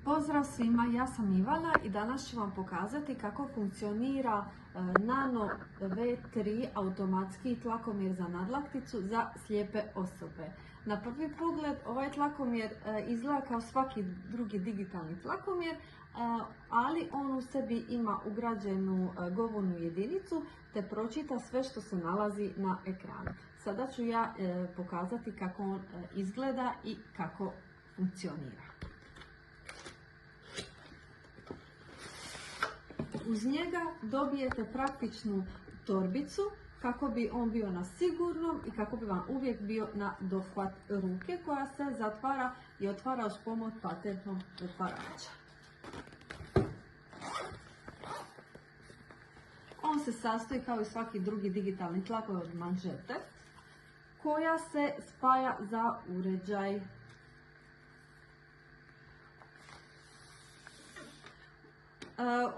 Pozdrav svima, ja sam Ivana i danas ću vam pokazati kako funkcionira Nano V3 automatski tlakomjer za nadlakticu za slijepe osobe. Na prvi pogled ovaj tlakomjer izgleda kao svaki drugi digitalni tlakomjer, ali on u sebi ima ugrađenu govornu jedinicu te pročita sve što se nalazi na ekranu. Sada ću ja pokazati kako on izgleda i kako funkcionira. Uz njega dobijete praktičnu torbicu kako bi on bio na sigurnom i kako bi vam uvijek bio na dohvat ruke, koja se zatvara i otvara uz pomoć patentnog otvarača. On se sastoji kao i svaki drugi digitalni tlakomjer od manžete koja se spaja za uređaj.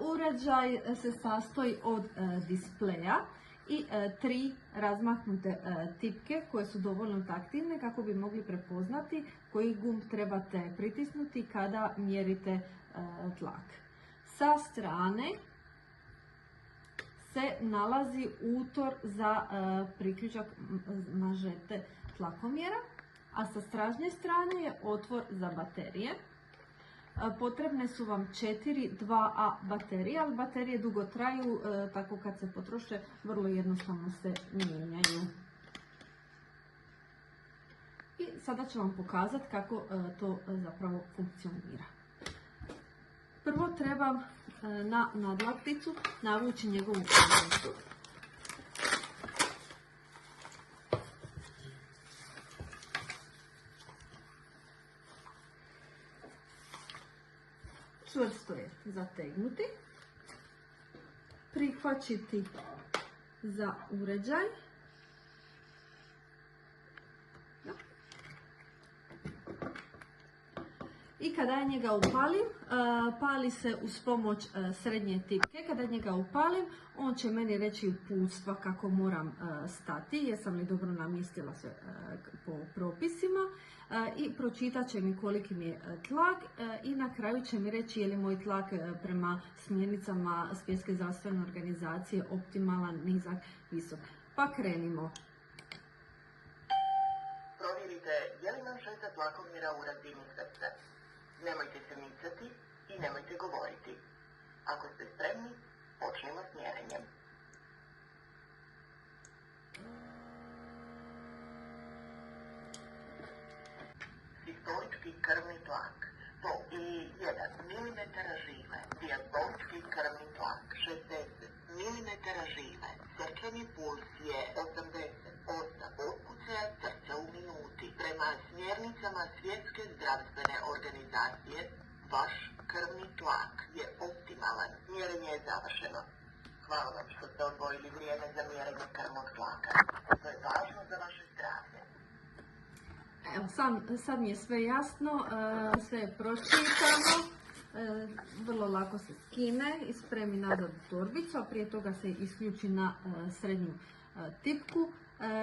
Uređaj se sastoji od displeja i 3 razmahnute tipke koje su dovoljno taktilne kako bi mogli prepoznati koji gumb trebate pritisnuti kada mjerite tlak. Sa strane se nalazi utor za priključak manžete tlakomjera, a sa stražnje strane je otvor za baterije. Potrebne su vam 4 2A baterije, ali baterije dugo traju, tako kad se potroše vrlo jednostavno se mijenjaju. I sada ću vam pokazati kako to zapravo funkcionira. Prvo trebam na nadlakticu navući njegovu konekciju. Čvrsto je zategnuti, prihvaćiti za uređaj i kada ja njega upalim, pali se uz pomoć srednje tipke. Kada njega upalim, on će meni reći uputstva kako moram stati, jesam li dobro namjestila sve po propisima, i pročitat će mi koliki mi je tlak i na kraju će mi reći je li moj tlak prema smjernicama Svjetske zdravstvene organizacije optimalan, nizak, visok. Pa krenimo. Provjerite je li manžeta tlakomjera u razini srca. Nemojte se micati i nemojte govoriti. Ako ste spremni, počnemo s mjerenjem. Sistolički krvni tlak 101 mm žive, dijastolički krvni tlak 60 mm žive, srčani puls je 88 otkucaja srca u minuti. Prema smjernicama Svjetske zdravstvene organizacije, vaš krvni tlak je optimalan. Mjerenje je završeno. Hvala vam što ste odvojili vrijeme za mjerenje krvnog tlaka. To je važno za vaše zdravlje. Evo, sad mi je sve jasno, sve je pročitano, vrlo lako se skine i spremi nazad u torbicu, a prije toga se isključi na srednju tipku.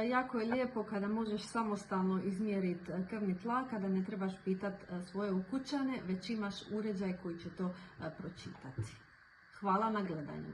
Jako je lijepo kada možeš samostalno izmjeriti krvni tlak, kada ne trebaš pitati svoje ukućane, već imaš uređaj koji će to pročitati. Hvala na gledanju.